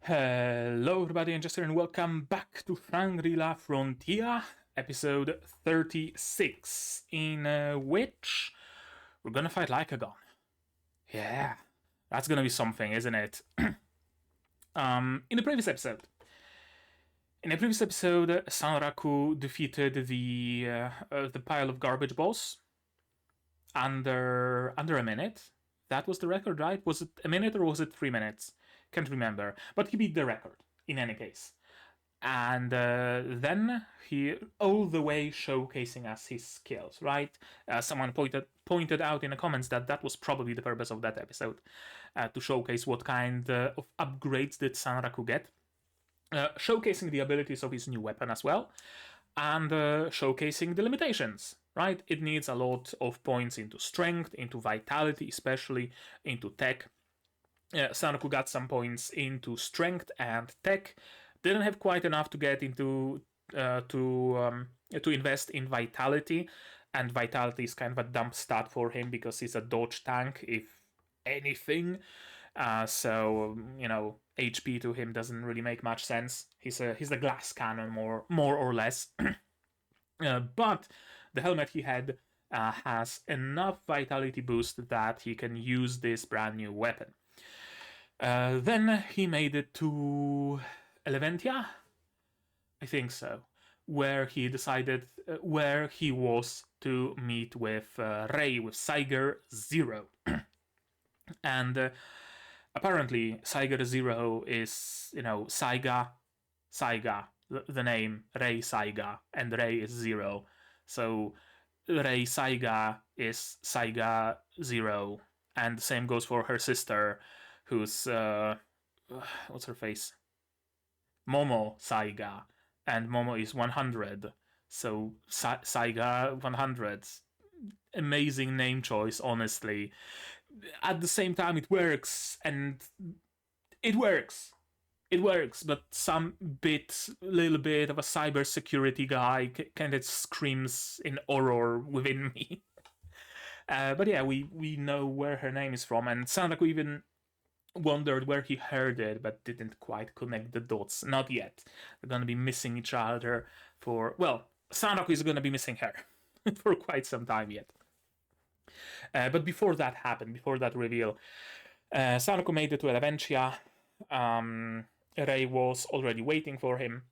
Hello everybody and Jester and welcome back to Shangri-La Frontier, episode 36, in which we're gonna fight Lycagon. Yeah, that's gonna be something, isn't it? In the previous episode, Sanraku defeated the pile of garbage boss under a minute. That was the record, right? Was it a minute or was it 3 minutes? Can't remember. But he beat the record, in any case. And then he, all the way showcasing us his skills, right? Someone pointed out in the comments that that was probably the purpose of that episode, to showcase what kind of upgrades did Sanraku get. Showcasing the abilities of his new weapon as well, and showcasing the limitations, right? It needs a lot of points into strength, into vitality, especially into tech. Sanraku got some points into strength and tech. Didn't have quite enough to get into to invest in vitality, and vitality is kind of a dump stat for him because he's a dodge tank, if anything. So you know, HP to him doesn't really make much sense. He's a glass cannon more or less. But the helmet he had has enough vitality boost that he can use this brand new weapon. Then he made it to Eleventia, I think so, where he decided where he was to meet with Rei, with Saiger Zero. And apparently Saiger Zero is, you know, Saiga, the name Rei Saiga, and Rei is Zero. So Rei Saiga is Saiga Zero, and the same goes for her sister, who's what's her face? Momo Saiga, and Momo is 100. So Saiga 100. Amazing name choice, honestly. At the same time, it works, and it works. It works, but little bit of a cybersecurity guy kind of screams in horror within me. But yeah, we know where her name is from, and Sanraku even wondered where he heard it, but didn't quite connect the dots. Not yet. They're gonna be missing each other for, well, Sanraku is gonna be missing her for quite some time yet. But before that happened, before that reveal, Sanraku made it to Eleventia. Rei was already waiting for him.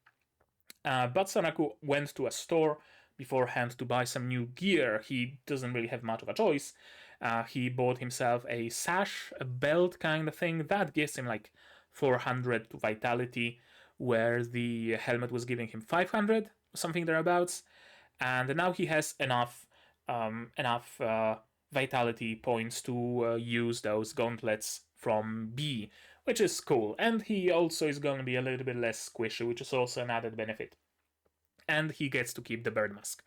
But Sanraku went to a store beforehand to buy some new gear. He doesn't really have much of a choice. He bought himself a sash, a belt kind of thing, that gives him like 400 to vitality, where the helmet was giving him 500, something thereabouts. And now he has enough vitality points to use those gauntlets from B, which is cool. And he also is going to be a little bit less squishy, which is also an added benefit. And he gets to keep the bird mask,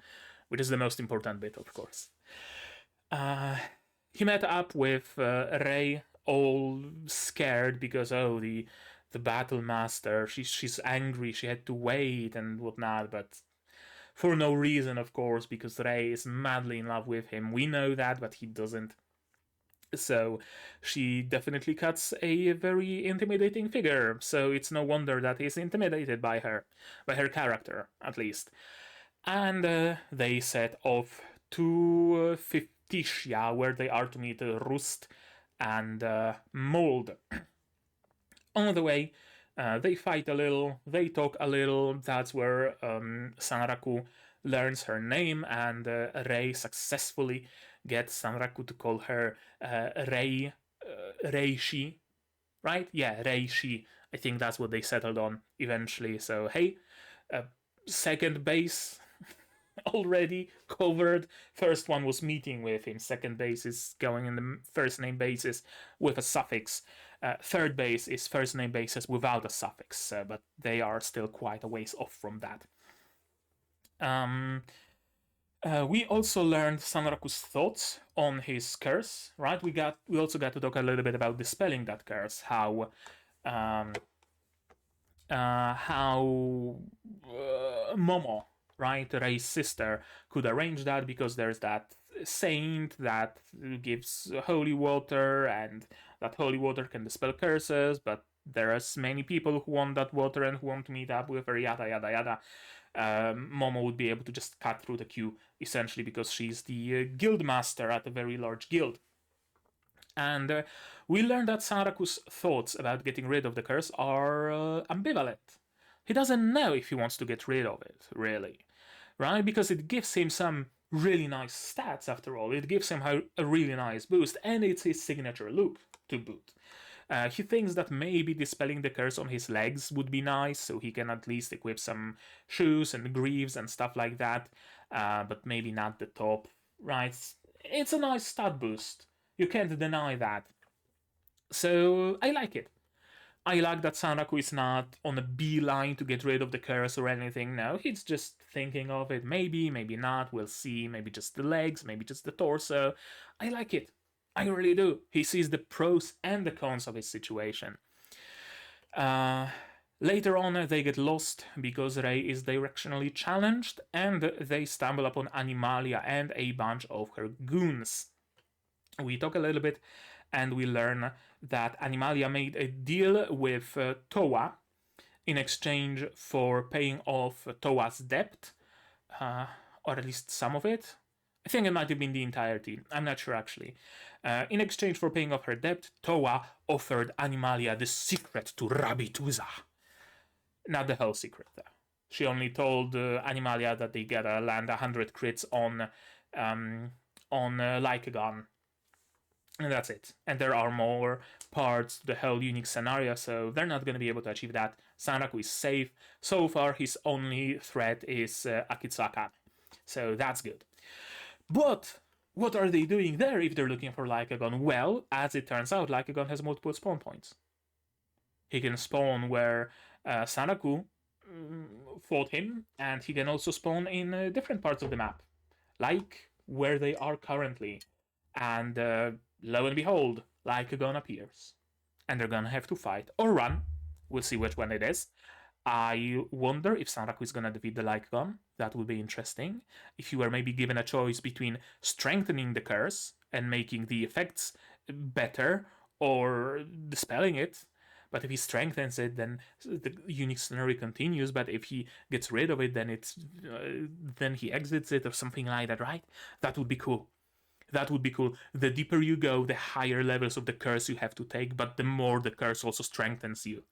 which is the most important bit, of course. He met up with Rei, all scared because, oh, the battle master, she's angry, she had to wait and whatnot, but for no reason, of course, because Rei is madly in love with him. We know that, but he doesn't. So she definitely cuts a very intimidating figure, so it's no wonder that he's intimidated by her character, at least. And they set off to Fictitia, where they are to meet Rust and Mold. On the way, they fight a little, they talk a little. That's where Sanraku learns her name, and Rei successfully gets Sanraku to call her Reishi, right? Yeah, Reishi. I think that's what they settled on eventually. So hey, second base already covered. First one was meeting with him. Second base is going in the first name basis with a suffix. Third base is first name basis without a suffix, but they are still quite a ways off from that. We also learned Sanraku's thoughts on his curse, right? We also got to talk a little bit about dispelling that curse, how Momo, right, Rei's sister, could arrange that because there's that saint that gives holy water, and that holy water can dispel curses, but There's many people who want that water and who want to meet up with her, yada yada yada. Momo would be able to just cut through the queue, essentially, because she's the guild master at a very large guild. And we learned that Sanraku's thoughts about getting rid of the curse are ambivalent. He doesn't know if he wants to get rid of it, really, right? Because it gives him some really nice stats, after all. It gives him a really nice boost, and it's his signature look to boot. He thinks that maybe dispelling the curse on his legs would be nice, so he can at least equip some shoes and greaves and stuff like that, but maybe not the top, right? It's a nice stat boost. You can't deny that. So I like it. I like that Sanraku is not on a beeline to get rid of the curse or anything. No, he's just thinking of it. Maybe, maybe not. We'll see. Maybe just the legs, maybe just the torso. I like it. I really do. He sees the pros and the cons of his situation. Later on, they get lost because Rei is directionally challenged, and they stumble upon Animalia and a bunch of her goons. We talk a little bit, and we learn that Animalia made a deal with Towa in exchange for paying off Towa's debt, or at least some of it. I think it might have been the entirety. I'm not sure, actually. In exchange for paying off her debt, Towa offered Animalia the secret to Rabituza. Not the whole secret, though. She only told Animalia that they gotta land 100 crits on Lycagon. And that's it. And there are more parts to the whole unique scenario, so they're not going to be able to achieve that. Sanraku is safe. So far, his only threat is Akitsaka. So that's good. But what are they doing there if they're looking for Lycagon? Well, as it turns out, Lycagon has multiple spawn points. He can spawn where Sanraku fought him, and he can also spawn in different parts of the map, like where they are currently. And lo and behold, Lycagon appears. And they're gonna have to fight or run. We'll see which one it is. I wonder if Sanraku is gonna defeat the Lycagon. That would be interesting. If you were maybe given a choice between strengthening the curse and making the effects better, or dispelling it. But if he strengthens it, then the unique scenario continues. But if he gets rid of it, then he exits it or something like that, right? That would be cool. That would be cool. The deeper you go, the higher levels of the curse you have to take, but the more the curse also strengthens you.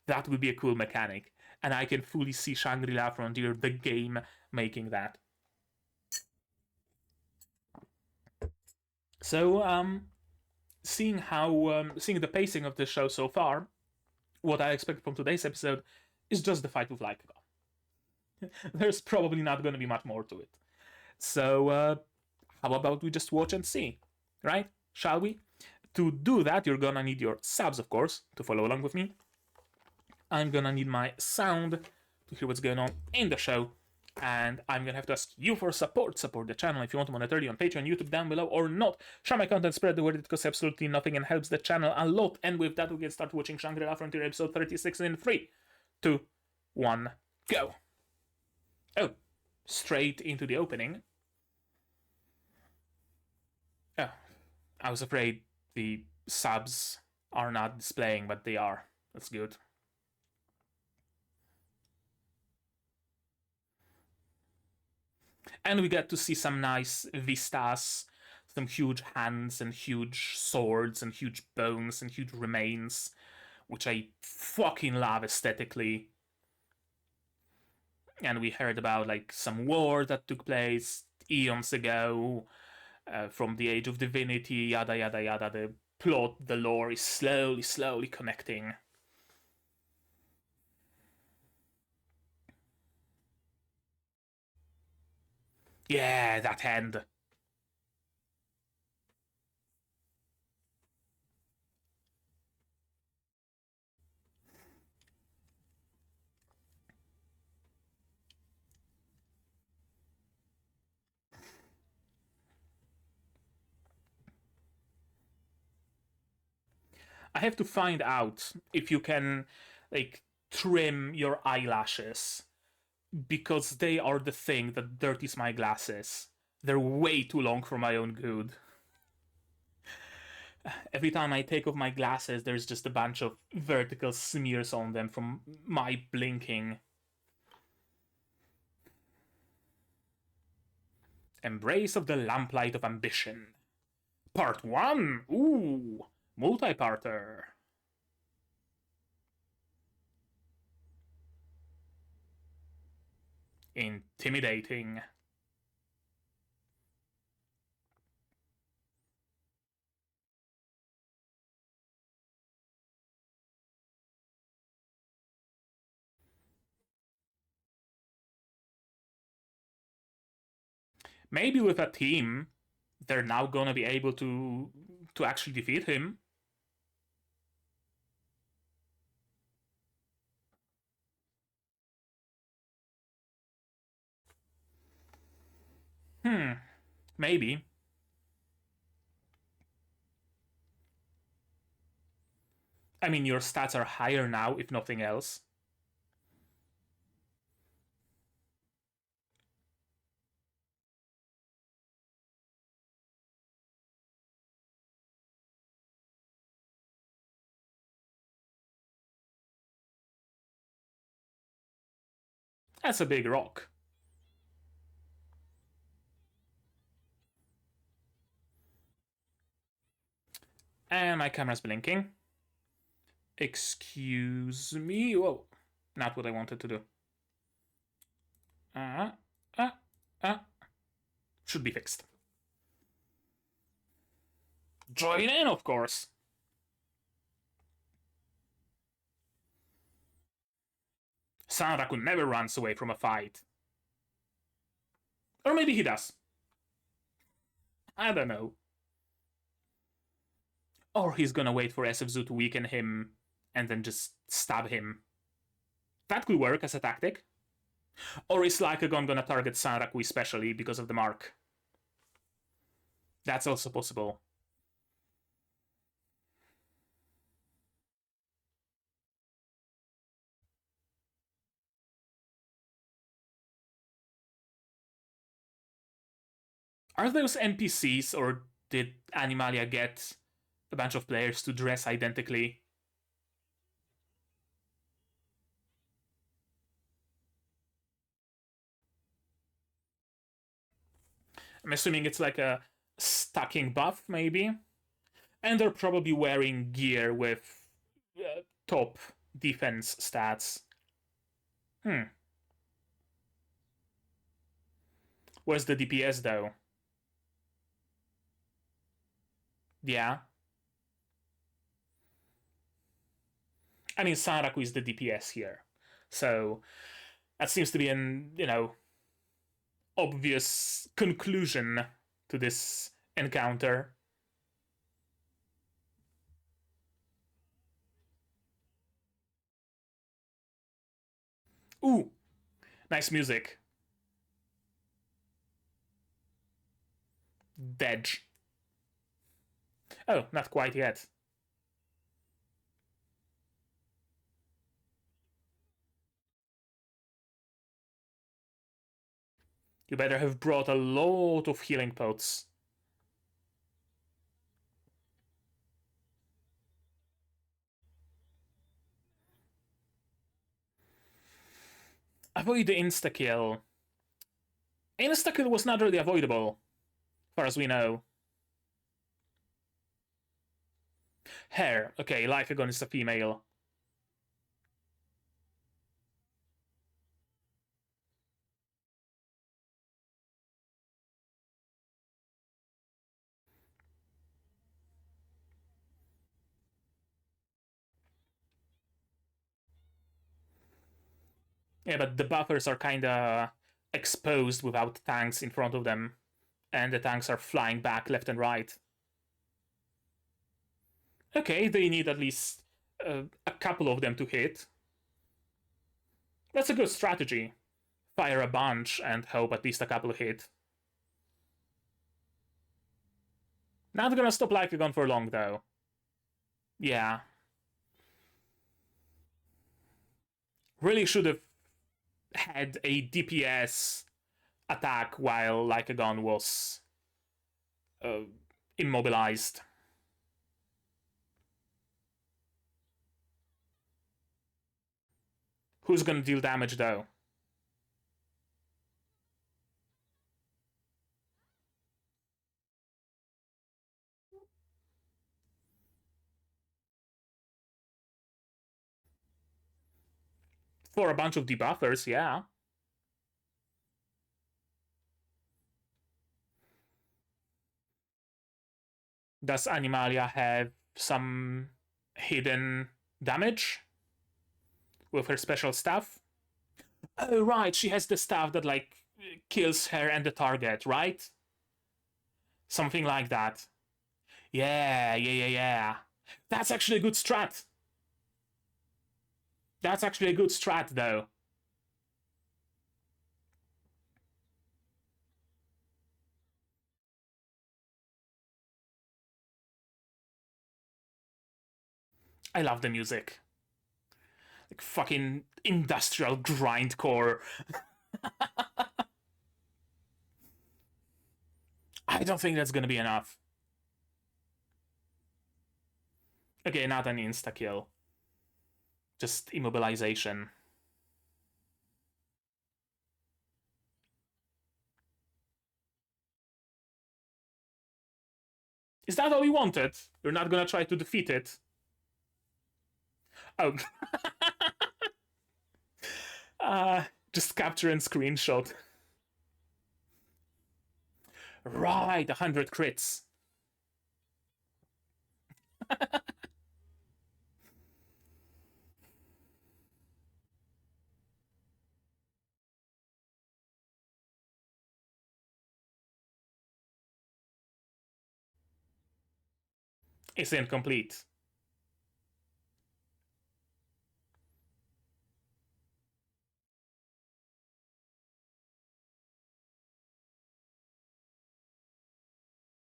That would be a cool mechanic. And I can fully see Shangri-La Frontier, the game, making that. So, seeing the pacing of the show so far, what I expect from today's episode is just the fight with Lycagon. There's probably not going to be much more to it. So, how about we just watch and see, right? Shall we? To do that, you're gonna need your subs, of course, to follow along with me. I'm gonna need my sound to hear what's going on in the show. And I'm gonna have to ask you for support. Support the channel if you want to monetarily on Patreon, YouTube down below, or not. Share my content, spread the word, it costs absolutely nothing and helps the channel a lot. And with that, we can start watching Shangri-La Frontier episode 36 in 3, 2, 1, go. Oh, straight into the opening. Oh, I was afraid the subs are not displaying, but they are. That's good. And we get to see some nice vistas, some huge hands and huge swords and huge bones and huge remains, which I fucking love aesthetically. And we heard about like some war that took place eons ago. From the Age of Divinity, yada yada yada. The plot, the lore is slowly connecting. Yeah, that hand. I have to find out if you can, like, trim your eyelashes, because they are the thing that dirties my glasses. They're way too long for my own good. Every time I take off my glasses, there's just a bunch of vertical smears on them from my blinking. Embrace of the Lamplight of Ambition. Part 1! Ooh! Multi-parter. Intimidating. Maybe with a team, they're now gonna be able to actually defeat him. Maybe. I mean, your stats are higher now, if nothing else. That's a big rock. And my camera's blinking. Excuse me. Whoa. Not what I wanted to do. Should be fixed. Join in, of course. Sanraku never runs away from a fight. Or maybe he does. I don't know. Or he's gonna wait for SFZoo to weaken him and then just stab him. That could work as a tactic. Or is Lycagon gonna target Sanraku especially because of the mark? That's also possible. Are those NPCs, or did Animalia get a bunch of players to dress identically? I'm assuming it's like a stacking buff, maybe? And they're probably wearing gear with top defense stats. Where's the DPS, though? Yeah. I mean, Sanraku is the DPS here. So that seems to be an, obvious conclusion to this encounter. Ooh, nice music. Dej. Oh, not quite yet. You better have brought a lot of healing pots. Avoid the insta-kill. Insta-kill was not really avoidable, as far as we know. Hair. Okay, Lycagon is a female. Yeah, but the buffers are kinda exposed without tanks in front of them, and the tanks are flying back left and right. Okay, they need at least a couple of them to hit. That's a good strategy. Fire a bunch and hope at least a couple hit. Not gonna stop Lycagon for long, though. Yeah. Really should have had a DPS attack while Lycagon was immobilized. Who's gonna deal damage, though? For a bunch of debuffers, yeah. Does Animalia have some hidden damage with her special stuff? Oh, right, she has the stuff that, like, kills her and the target, right? Something like that. Yeah. That's actually a good strat. That's actually a good strat, though. I love the music. Like fucking industrial grindcore. I don't think that's gonna be enough. Okay, not an insta-kill. Just immobilization. Is that all you wanted? You're not gonna try to defeat it? Oh. Just capture and screenshot. Right, 100 crits. It's incomplete.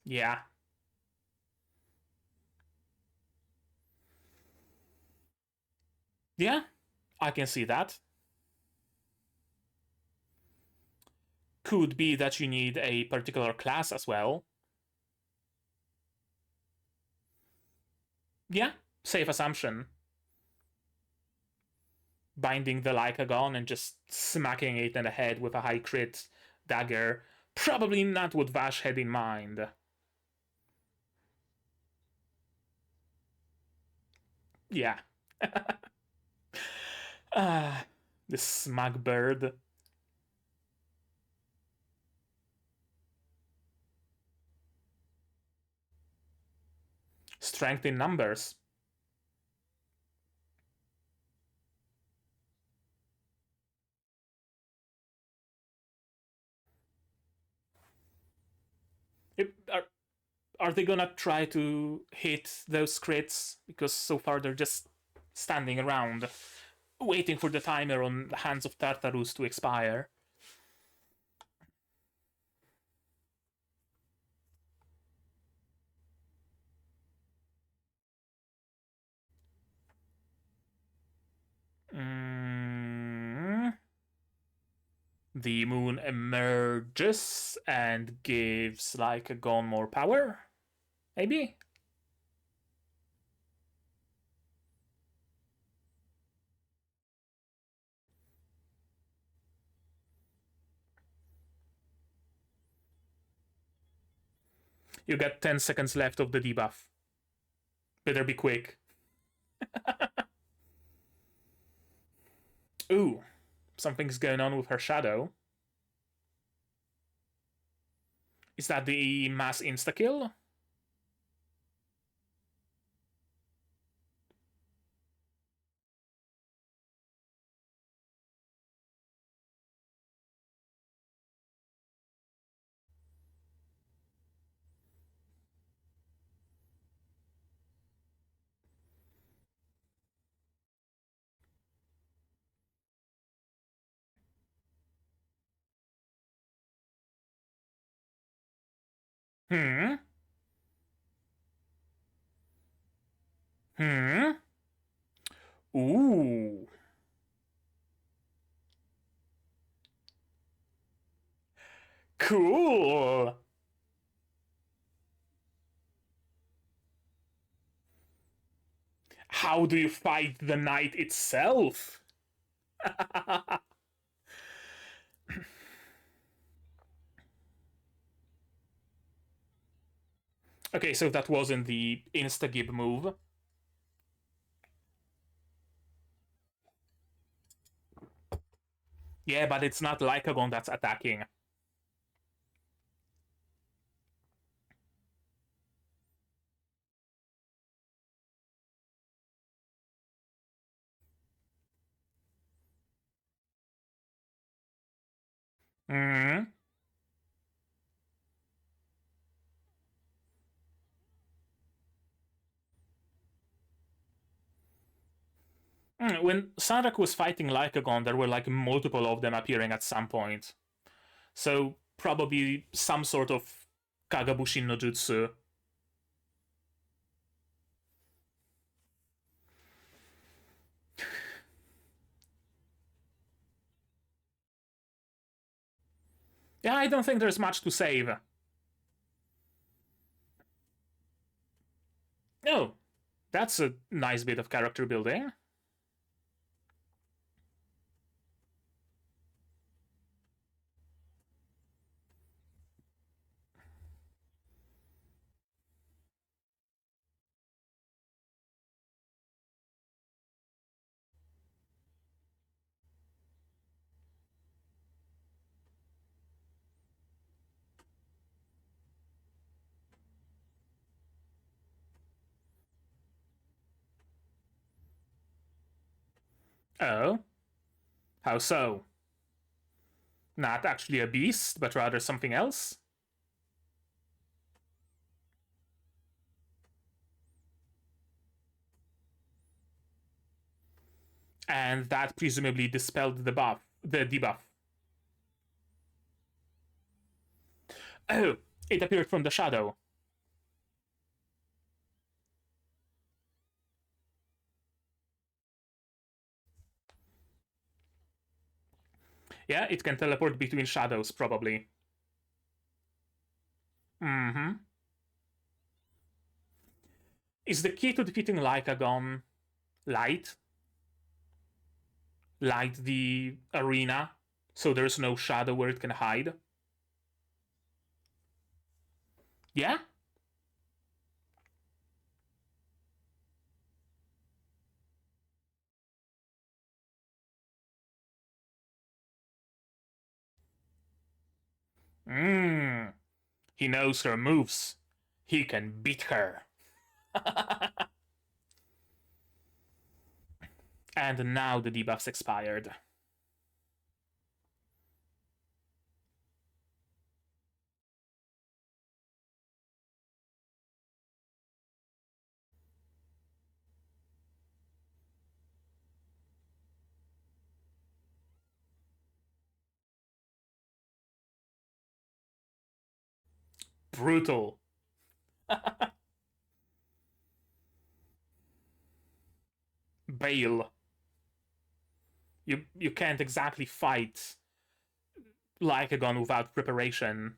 Yeah. Yeah, I can see that. Could be that you need a particular class as well. Yeah, safe assumption. Binding the Lycagon and just smacking it in the head with a high crit dagger. Probably not what Vash had in mind. Yeah. The smug bird. Strength in numbers. Are they gonna try to hit those crits? Because so far they're just standing around, waiting for the timer on the Hands of Tartarus to expire. The moon emerges and gives Lycagon more power? Maybe? You got 10 seconds left of the debuff. Better be quick. Ooh, something's going on with her shadow. Is that the mass insta-kill? Hmm? Hmm? Ooh. Cool. How do you fight the knight itself? Okay, so that wasn't the insta-gib move. Yeah, but it's not Lycagon that's attacking. Hmm. When Sanrak was fighting Lycagon, there were like multiple of them appearing at some point. So probably some sort of Kagabushin no Jutsu. Yeah, I don't think there's much to save. Oh, that's a nice bit of character building. Oh, how so? Not actually a beast, but rather something else? And that presumably dispelled the debuff. Oh, it appeared from the shadow. Yeah, it can teleport between shadows, probably. Mm-hmm. Is the key to defeating Lycagon light? Light the arena, so there's no shadow where it can hide? Yeah? Mmm. He knows her moves. He can beat her. And now the debuff's expired. Brutal. Bale. You can't exactly fight Lycagon without preparation.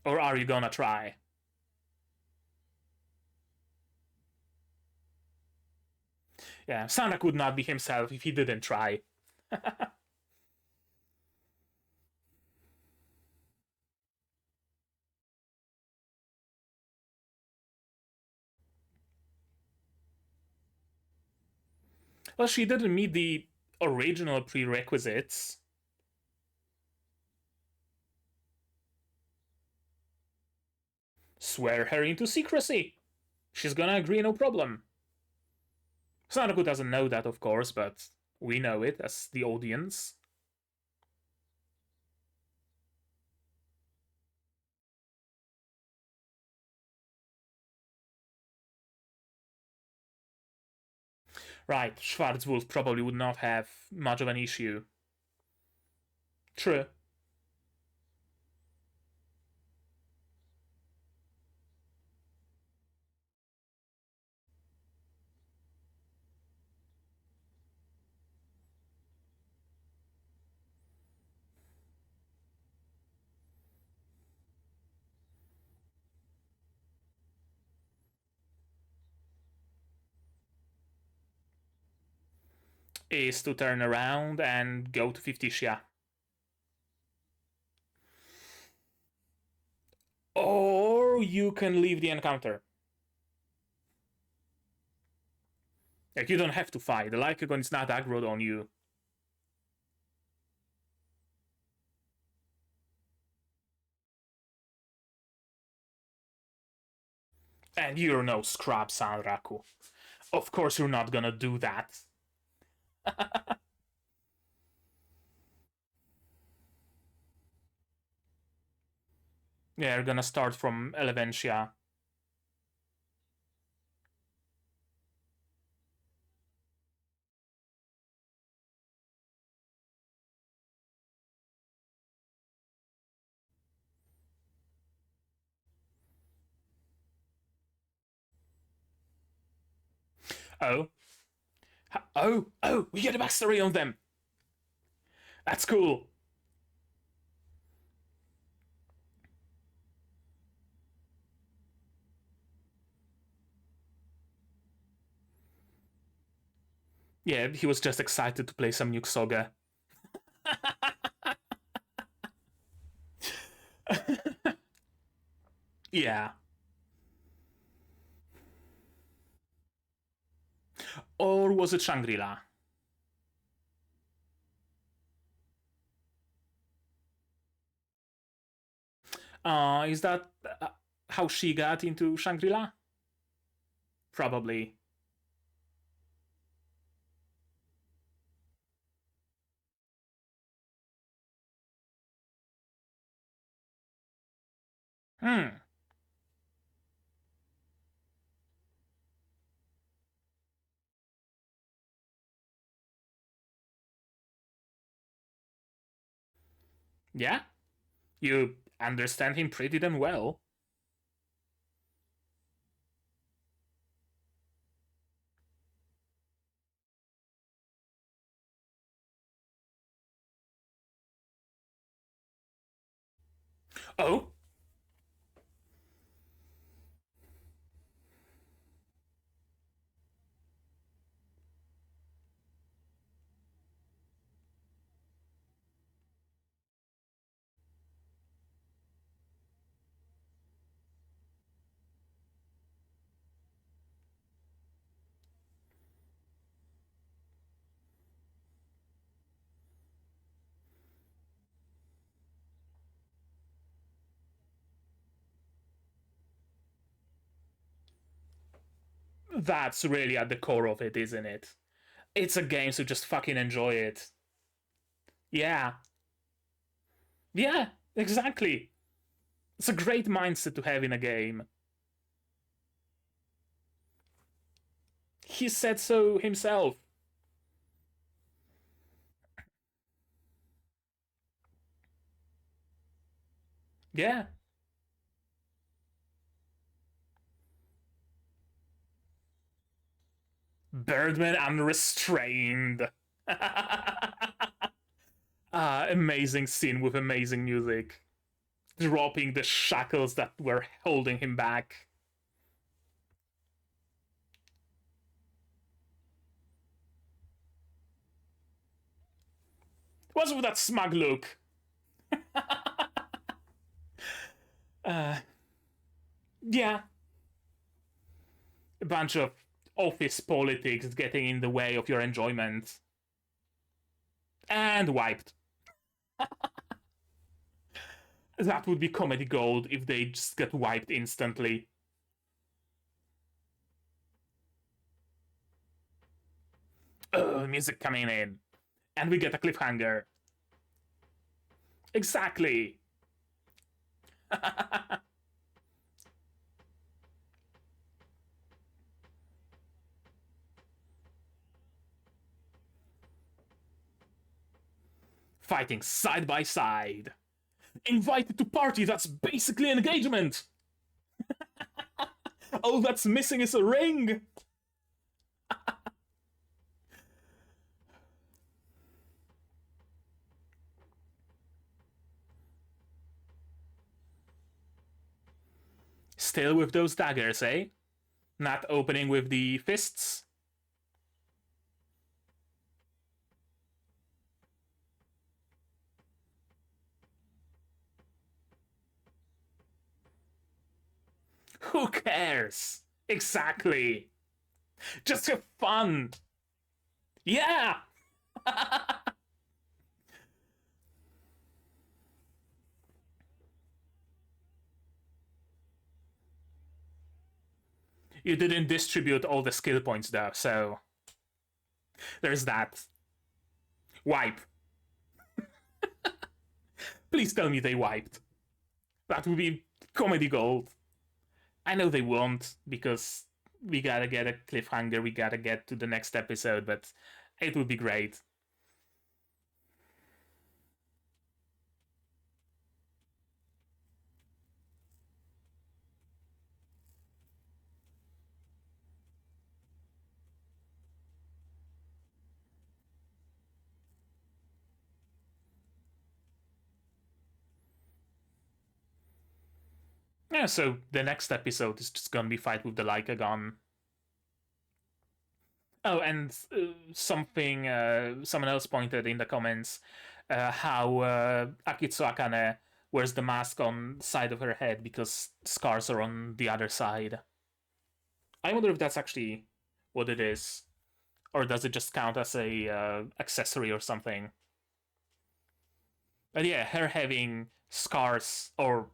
Or are you gonna try? Yeah, Sanak would not be himself if he didn't try. Well, she didn't meet the original prerequisites. Swear her into secrecy. She's gonna agree, no problem. Sanaku doesn't know that, of course, but we know it as the audience. Right, Schwarzwolf probably would not have much of an issue. True. is to turn around and go to 50 Shia. Or you can leave the encounter. Like, you don't have to fight. The Lycagon is not aggroed on you. And you're no scrub, Sanraku. Of course you're not gonna do that. Yeah, you're gonna start from Eleventia. Oh. Oh, we get a backstory on them. That's cool. Yeah, he was just excited to play some Nuke Soga. Yeah. Or was it Shangri-La? Is that how she got into Shangri-La? Probably. Hmm. Yeah? You understand him pretty damn well. Oh? That's really at the core of it, isn't it? It's a game, so just fucking enjoy it. Yeah. Yeah, exactly. It's a great mindset to have in a game. He said so himself. Yeah. Birdman Unrestrained. Amazing scene with amazing music. Dropping the shackles that were holding him back. What's with that smug look? Yeah. A bunch of office politics getting in the way of your enjoyment. And wiped. That would be comedy gold if they just get wiped instantly. Music coming in. And we get a cliffhanger. Exactly. Fighting side by side. Invited to party, that's basically an engagement. All that's missing is a ring. Still with those daggers, eh? Not opening with the fists? Who cares? Exactly. Just have fun. Yeah. You didn't distribute all the skill points though, so there's that. Wipe. Please tell me they wiped. That would be comedy gold. I know they won't, because we gotta get a cliffhanger, we gotta get to the next episode, but it would be great. Yeah, so the next episode is just gonna be fight with the Leica gun. Oh, and someone else pointed in the comments how Akitsu Akane wears the mask on the side of her head because scars are on the other side. I wonder if that's actually what it is, or does it just count as a accessory or something? But yeah, her having scars or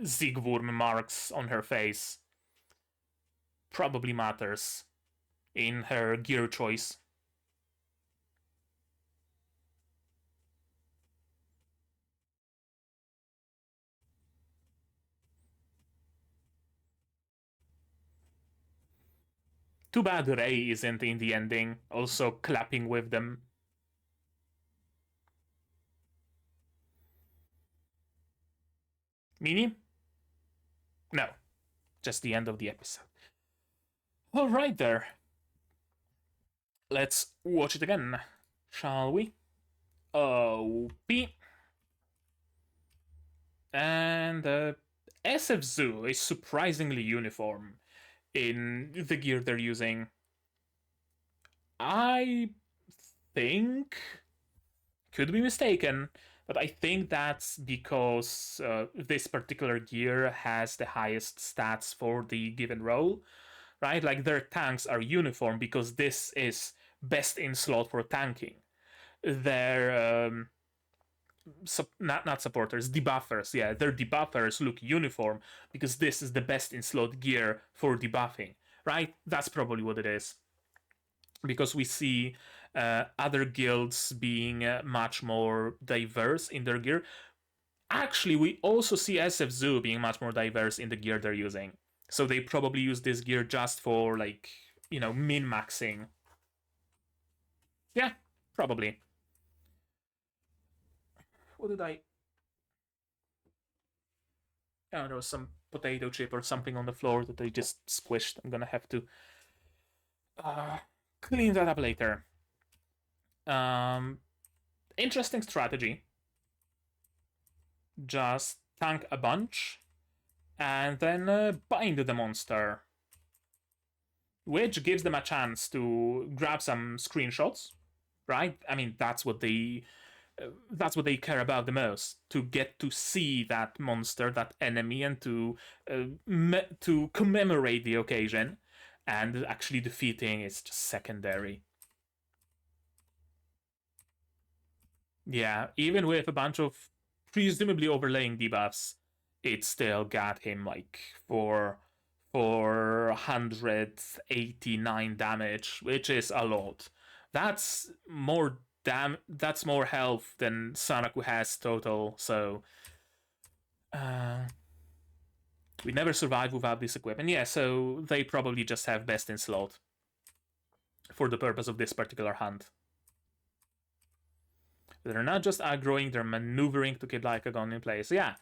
Zigworm marks on her face probably matters in her gear choice. Too bad Rei isn't in the ending, also clapping with them. Mini? No, just the end of the episode. Alright there. Let's watch it again, shall we? OP. And SF Zoo is surprisingly uniform in the gear they're using. I think, could be mistaken, but I think that's because this particular gear has the highest stats for the given role, right? Like their tanks are uniform because this is best in slot for tanking. Their not supporters, debuffers, yeah, their debuffers look uniform because this is the best in slot gear for debuffing, right? That's probably what it is. Because we see other guilds being much more diverse in their gear. Actually, we also see SF Zoo being much more diverse in the gear they're using. So they probably use this gear just for, like, you know, min-maxing. Yeah, probably. What did I... Oh, there was some potato chip or something on the floor that I just squished. I'm gonna have to clean that up later. Interesting strategy. Just tank a bunch and then bind the monster, which gives them a chance to grab some screenshots, right? I mean, that's what they care about the most, to get to see that monster, that enemy, and to commemorate the occasion. And actually defeating is just secondary. Yeah, even with a bunch of presumably overlaying debuffs, it still got him like 489 damage, which is a lot. That's more that's more health than Sanaku has total, so we never survive without this equipment. Yeah, so they probably just have best in slot for the purpose of this particular hunt. They're not just aggroing, they're maneuvering to keep Lycagon in place. Yeah,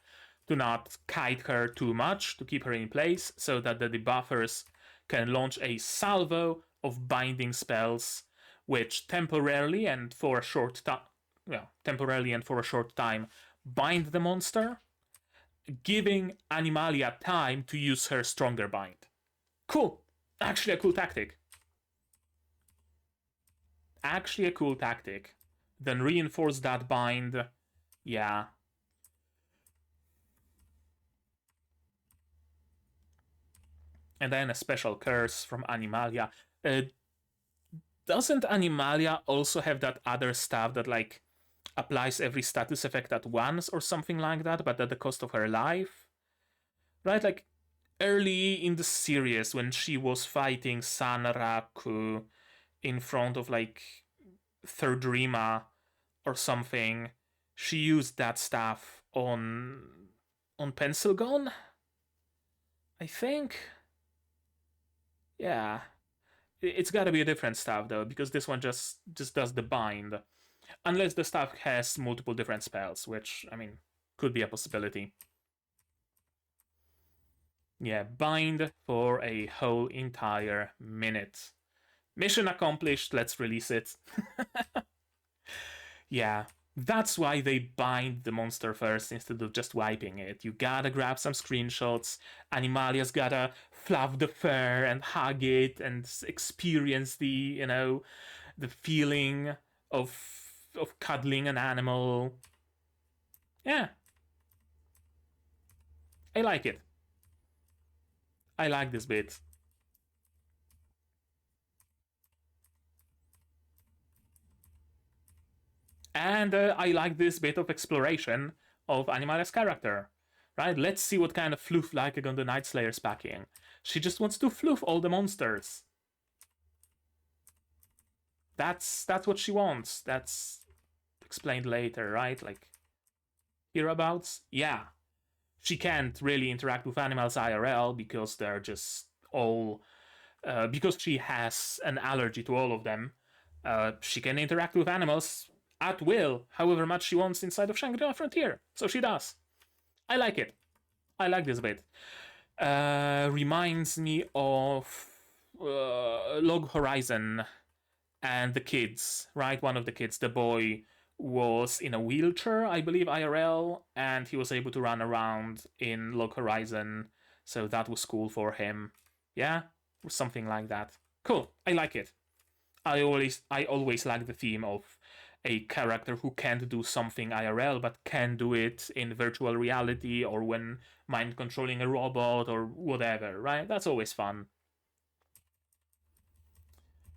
do not kite her too much to keep her in place so that the debuffers can launch a salvo of binding spells, which temporarily and for a short time bind the monster, giving Animalia time to use her stronger bind. Cool. Actually a cool tactic. Then reinforce that bind. Yeah. And then a special curse from Animalia. Doesn't Animalia also have that other stuff that, like, applies every status effect at once or something like that, but at the cost of her life? Right? Like, early in the series, when she was fighting Sanraku in front of, like, Third Rima or something, she used that stuff on Pencilgon, I think. Yeah, it's got to be a different stuff though, because this one just does the bind, unless the stuff has multiple different spells, which, I mean, could be a possibility. Yeah, bind for a whole entire minute. Mission accomplished, let's release it. Yeah, that's why they bind the monster first instead of just wiping it. You gotta grab some screenshots. Animalia's gotta fluff the fur and hug it and experience the, you know, the feeling of cuddling an animal. Yeah. I like it. I like this bit. And I like this bit of exploration of Animalia's character. Right? Let's see what kind of fluff Lycagon the Night Slayer's packing. She just wants to fluff all the monsters. That's what she wants. That's explained later, right? Like, hereabouts? Yeah. She can't really interact with animals IRL because they're just all... because she has an allergy to all of them. She can interact with animals at will, however much she wants inside of Shangri-La Frontier. So she does. I like it. I like this bit. Reminds me of Log Horizon and the kids, right? One of the kids, the boy, was in a wheelchair, I believe, IRL, and he was able to run around in Log Horizon, so that was cool for him. Yeah? Or something like that. Cool. I like it. I always like the theme of a character who can't do something IRL but can do it in virtual reality or when mind controlling a robot or whatever, right? That's always fun.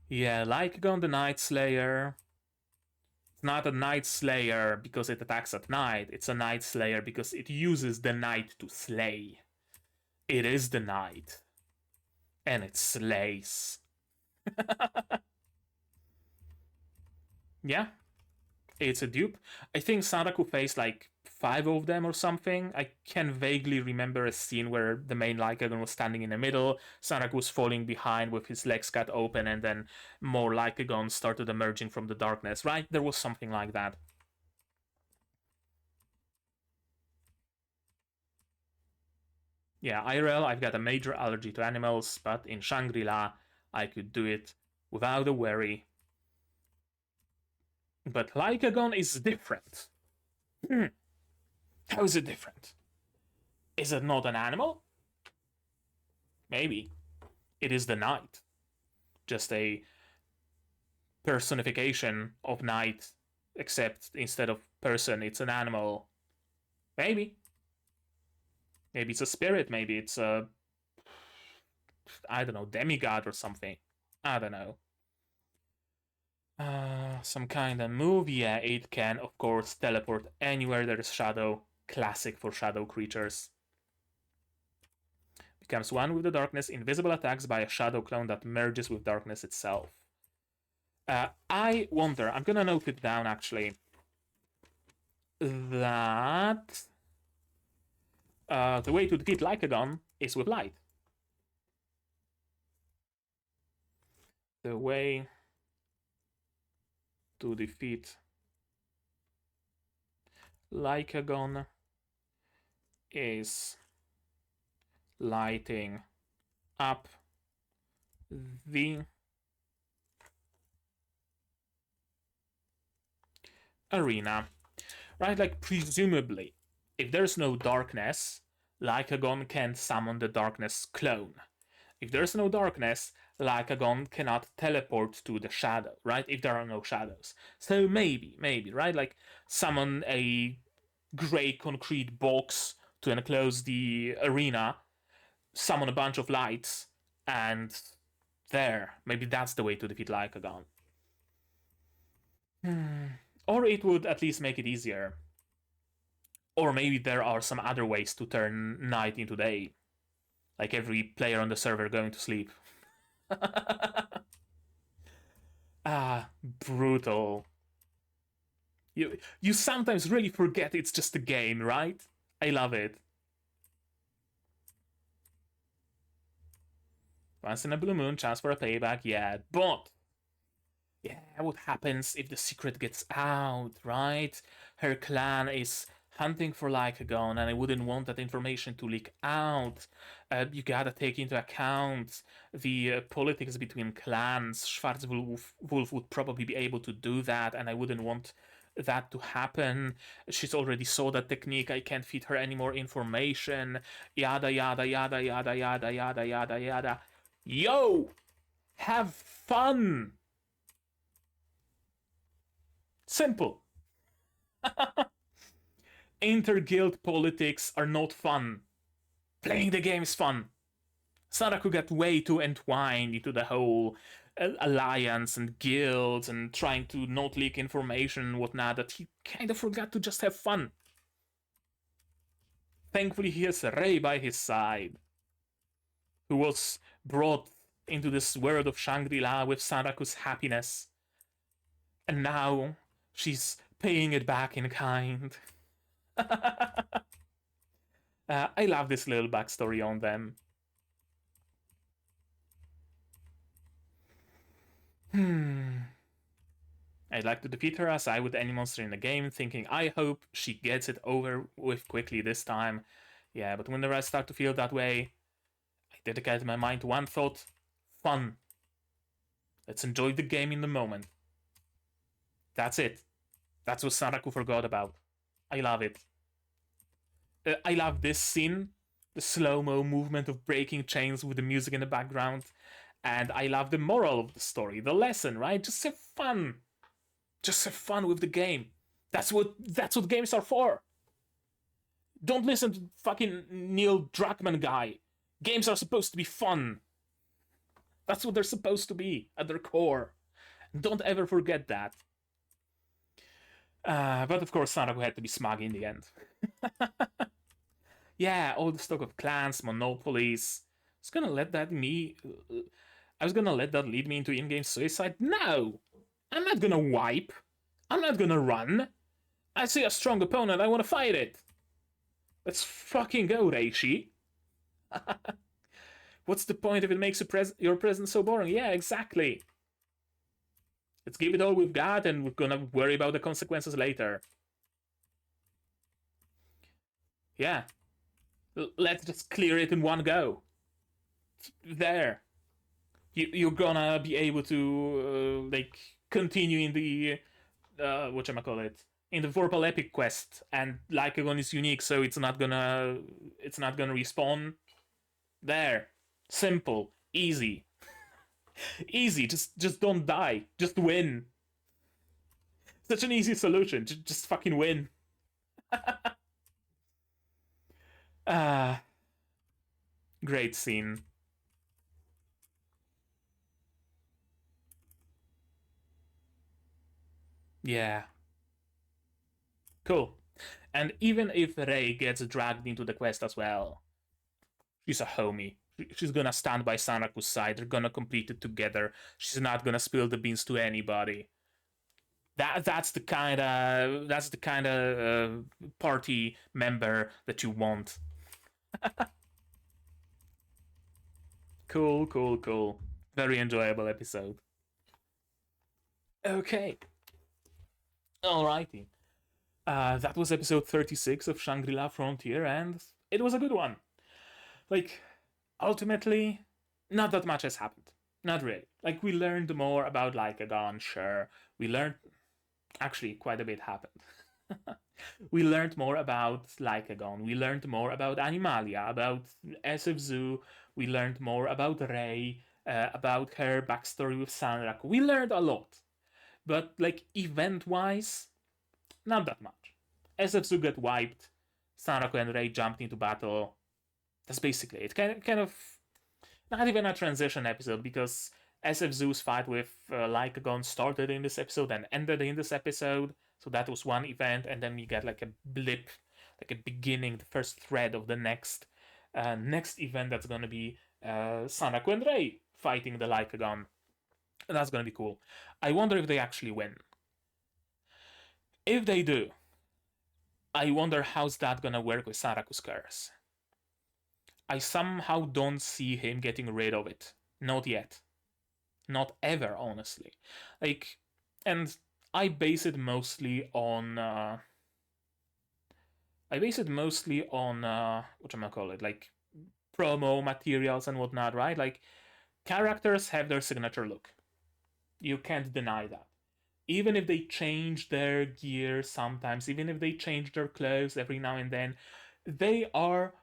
Yeah, Lycagon the Night Slayer. It's not a Night Slayer because it attacks at night. It's a Night Slayer because it uses the night to slay. It is the night. And it slays. Yeah, it's a dupe. I think Sanraku faced like 5 of them or something. I can vaguely remember a scene where the main Lycagon was standing in the middle, Sanraku was falling behind with his legs cut open, and then more Lycagons started emerging from the darkness, right? There was something like that. Yeah, IRL, I've got a major allergy to animals, but in Shangri-La, I could do it without a worry. But Lycagon is different. How is it different? Is it not an animal? Maybe. It is the night. Just a personification of night, except instead of person, it's an animal. Maybe. Maybe it's a spirit, maybe it's a... I don't know, demigod or something. I don't know. Some kind of move? Yeah, it can, of course, teleport anywhere there is shadow. Classic for shadow creatures. Becomes one with the darkness, invisible attacks by a shadow clone that merges with darkness itself. I wonder, I'm gonna note it down actually, that the way to defeat Lycagon is with light. The way to defeat Lycagon is lighting up the arena. Right, like presumably, if there's no darkness, Lycagon can summon the darkness clone. If there's no darkness, Lycagon cannot teleport to the shadow, right? If there are no shadows. So maybe, right? Like summon a gray concrete box to enclose the arena, summon a bunch of lights, And there, maybe that's the way to defeat Lycagon. Or it would at least make it easier. Or maybe there are some other ways to turn night into day. Like every player on the server going to sleep. Brutal. You sometimes really forget it's just a game, right? I love it. Once in a blue moon, chance for a payback, yeah, but... Yeah, what happens if the secret gets out, right? Her clan is hunting for Lycagon, and I wouldn't want that information to leak out. You gotta take into account the politics between clans. Schwarzwolf would probably be able to do that, and I wouldn't want that to happen. She's already saw that technique. I can't feed her any more information. Yada yada yada yada yada yada yada yada. Yo! Have fun! Simple. Inter-guild politics are not fun. Playing the game is fun. Saraku got way too entwined into the whole alliance and guilds and trying to not leak information and whatnot that he kind of forgot to just have fun. Thankfully, he has Rei by his side, who was brought into this world of Shangri-La with Saraku's happiness. And now she's paying it back in kind. I love this little backstory on them. I'd like to defeat her as I would any monster in the game, thinking I hope she gets it over with quickly this time. Yeah, but whenever I start to feel that way, I dedicate my mind to one thought: fun. Let's enjoy the game in the moment. That's it. That's what Saraku forgot about. I love it. I love this scene, the slow-mo movement of breaking chains with the music in the background. And I love the moral of the story, the lesson, right? Just have fun. Just have fun with the game. That's what games are for. Don't listen to fucking Neil Druckmann guy. Games are supposed to be fun. That's what they're supposed to be at their core. Don't ever forget that. But of course, Saraku had to be smug in the end. Yeah, all the stock of clans, monopolies. I was gonna let that lead me into in-game suicide. No! I'm not gonna wipe. I'm not gonna run. I see a strong opponent, I wanna fight it. Let's fucking go, Reishi. What's the point if it makes your presence so boring? Yeah, exactly. Let's give it all we've got, and we're gonna worry about the consequences later. Yeah. Let's just clear it in one go. There. You're gonna be able to, continue in the, whatchamacallit, in the Vorpal Epic quest, and Lycagon is unique, so it's not gonna respawn. There. Simple. Easy. Easy, just don't die. Just win. Such an easy solution. Just fucking win. Great scene. Yeah. Cool. And even if Rei gets dragged into the quest as well, she's a homie. She's gonna stand by Saraku's side. They're gonna complete it together. She's not gonna spill the beans to anybody. That's the kind of party member that you want. Cool. Very enjoyable episode. Okay. Alrighty. That was episode 36 of Shangri-La Frontier, and it was a good one. Ultimately, not that much has happened. Not really. We learned more about Lycagon, sure. We learned... Actually, quite a bit happened. We learned more about Lycagon. We learned more about Animalia, about SF Zoo. We learned more about Rei, about her backstory with Sanraku. We learned a lot. But, event-wise, not that much. SF Zoo got wiped. Sanraku and Rei jumped into battle. That's basically it. Kind of Not even a transition episode, because SF Zeus fight with Lycagon started in this episode and ended in this episode. So that was one event, and then we get like a blip, like a beginning, the first thread of the next event that's gonna be Sanaku and Rei fighting the Lycagon. That's gonna be cool. I wonder if they actually win. If they do, I wonder how's that gonna work with Saraku's curse. I somehow don't see him getting rid of it. Not yet. Not ever, honestly. Like, and I base it mostly on whatchamacallit, like promo materials and whatnot, right? Like, characters have their signature look. You can't deny that. Even if they change their gear sometimes, even if they change their clothes every now and then, they are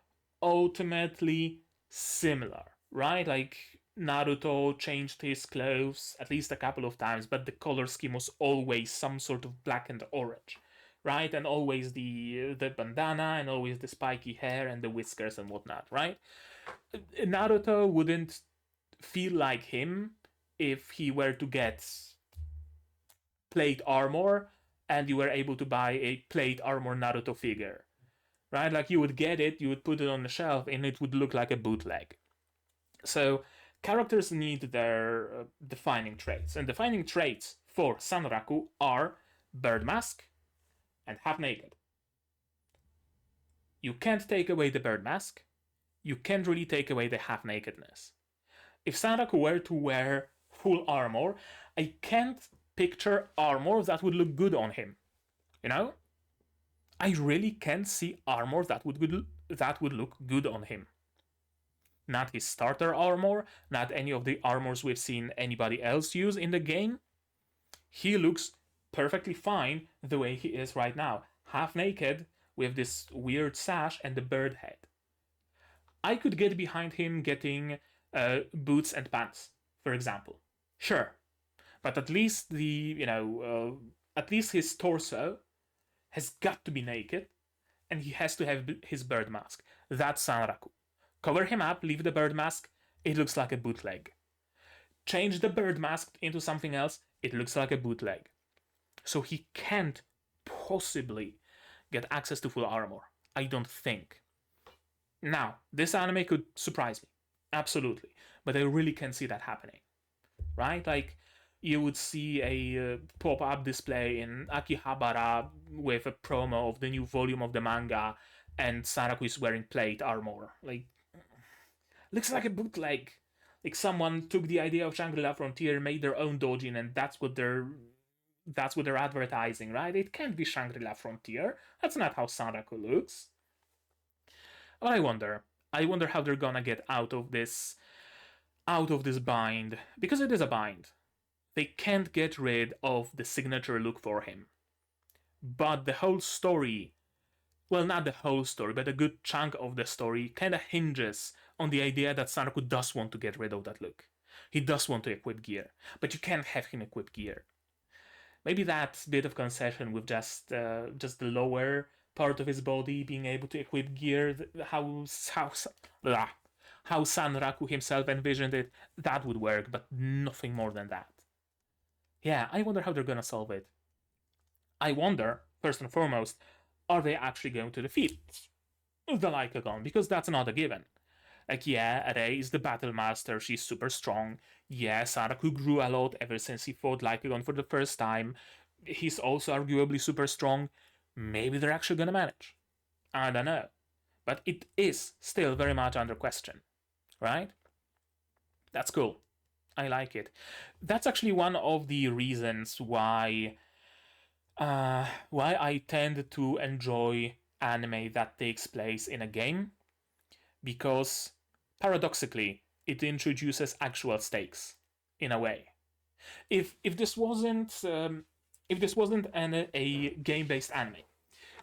ultimately similar, right? Like, Naruto changed his clothes at least a couple of times, but the color scheme was always some sort of black and orange, right? And always the bandana, and always the spiky hair and the whiskers and whatnot, right? Naruto wouldn't feel like him if he were to get plate armor and you were able to buy a plate armor Naruto figure, right? Like, you would get it, you would put it on the shelf, and it would look like a bootleg. So characters need their defining traits, and defining traits for Sanraku are bird mask and half naked. You can't take away the bird mask, you can't really take away the half nakedness. If Sanraku were to wear full armor, I can't picture armor that would look good on him. You know? I really can't see armor that would look good on him. Not his starter armor, not any of the armors we've seen anybody else use in the game. He looks perfectly fine the way he is right now, half naked with this weird sash and the bird head. I could get behind him getting boots and pants, for example. Sure, but at least at least his torso has got to be naked, and he has to have his bird mask. That's Sanraku. Cover him up, leave the bird mask, it looks like a bootleg. Change the bird mask into something else, it looks like a bootleg. So he can't possibly get access to full armor. I don't think. Now, this anime could surprise me. Absolutely. But I really can't see that happening. Right? Like, you would see a pop-up display in Akihabara with a promo of the new volume of the manga, and Saraku is wearing plate armor. Like, looks like a bootleg. Like, someone took the idea of Shangri-La Frontier, made their own doujin, and that's what they're advertising, right? It can't be Shangri-La Frontier. That's not how Saraku looks. But I wonder how they're gonna get out of this bind, because it is a bind. They can't get rid of the signature look for him. But the whole story, well, not the whole story, but a good chunk of the story kind of hinges on the idea that Saraku does want to get rid of that look. He does want to equip gear, but you can't have him equip gear. Maybe that bit of concession with just the lower part of his body being able to equip gear, how Sanraku himself envisioned it, that would work, but nothing more than that. Yeah, I wonder how they're gonna solve it. I wonder, first and foremost, are they actually going to defeat the Lycagon? Because that's not a given. Like, yeah, Rei is the battle master, she's super strong. Yeah, Saraku grew a lot ever since he fought Lycagon for the first time. He's also arguably super strong. Maybe they're actually gonna manage. I don't know. But it is still very much under question, right? That's cool. I like it. That's actually one of the reasons why I tend to enjoy anime that takes place in a game, because paradoxically it introduces actual stakes in a way. If this wasn't a game-based anime,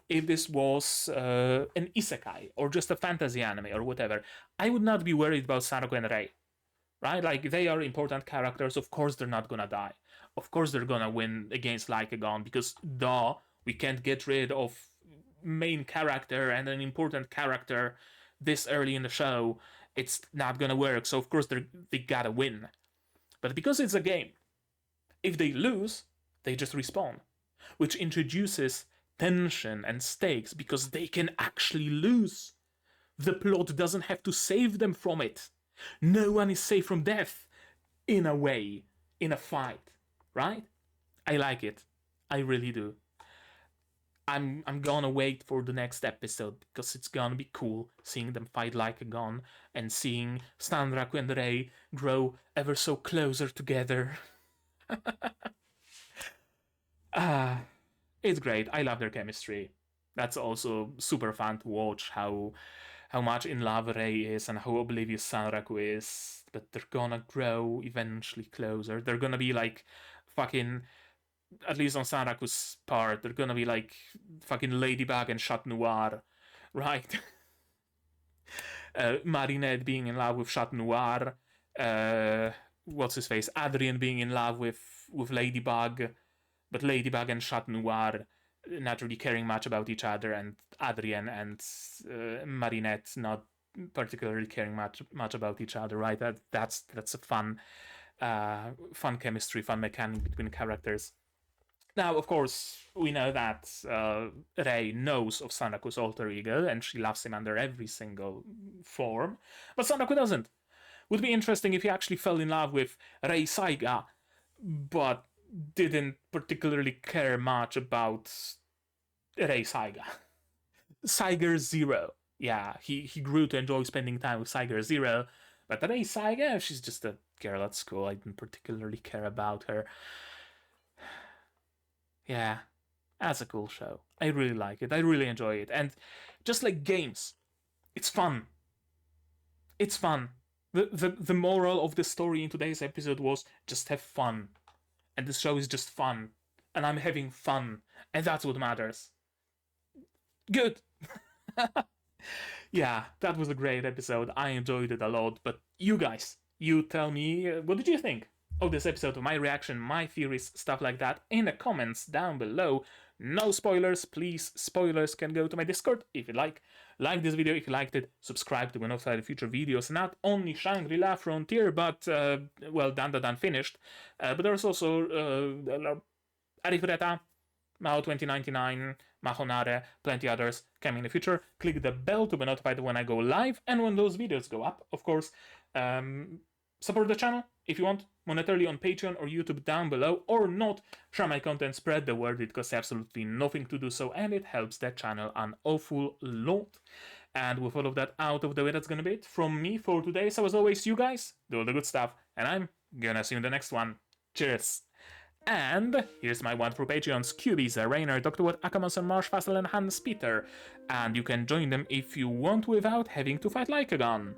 if this was an isekai or just a fantasy anime or whatever, I would not be worried about Saraku and Rei. Right? Like, they are important characters. Of course they're not gonna die. Of course they're gonna win against Lycagon, because we can't get rid of main character and an important character this early in the show it's not gonna work. So of course they gotta win. But because it's a game, if they lose, they just respawn, which introduces tension and stakes because they can actually lose. The plot doesn't have to save them from it. No one is safe from death, in a way, in a fight, right? I like it. I really do. I'm gonna wait for the next episode because it's gonna be cool seeing them fight like a gun and seeing Sanraku and Rei grow ever so closer together. It's great. I love their chemistry. That's also super fun to watch how much in love Rei is and how oblivious Sanraku is. But they're gonna grow eventually closer. They're gonna be like fucking, at least on Sanraku's part, they're gonna be like fucking Ladybug and Chat Noir, right? Marinette being in love with Chat Noir. What's his face? Adrien being in love with Ladybug, but Ladybug and Chat Noir not really caring much about each other, and Adrien and Marinette not particularly caring much about each other, right? That's a fun chemistry, fun mechanic between characters. Now, of course, we know that Rei knows of Sanraku's alter ego, and she loves him under every single form, but Sanraku doesn't. Would be interesting if he actually fell in love with Rei Saiga, but didn't particularly care much about Rei Saiga. Saiga Zero. Yeah, he grew to enjoy spending time with Saiga Zero, but Rei Saiga, she's just a girl at school. I didn't particularly care about her. Yeah, that's a cool show. I really like it. I really enjoy it. And just like games, it's fun. It's fun. The moral of the story in today's episode was just have fun. And this show is just fun. And I'm having fun. And that's what matters. Good. Yeah, that was a great episode. I enjoyed it a lot. But you guys, you tell me, what did you think of this episode, of my reaction, my theories, stuff like that, in the comments down below. No spoilers, please. Spoilers can go to my Discord if you like. Like this video if you liked it. Subscribe to be notified of future videos. Not only Shangri-La Frontier, but, well, done, finished. But there's also Arifureta, Mao 2099, Mahonare, plenty others coming in the future. Click the bell to be notified when I go live and when those videos go up, of course. Support the channel if you want, monetarily on Patreon or YouTube down below, or not. Share my content, spread the word. It costs absolutely nothing to do so, and it helps that channel an awful lot. And with all of that out of the way, that's gonna be it from me for today. So as always, you guys do all the good stuff, and I'm gonna see you in the next one. Cheers! And here's my wonderful Patreons: QBs, Rainer, Dr. Watt, Akamanson, Marsh, Fassel, and Hans Peter. And you can join them if you want without having to fight like a gun.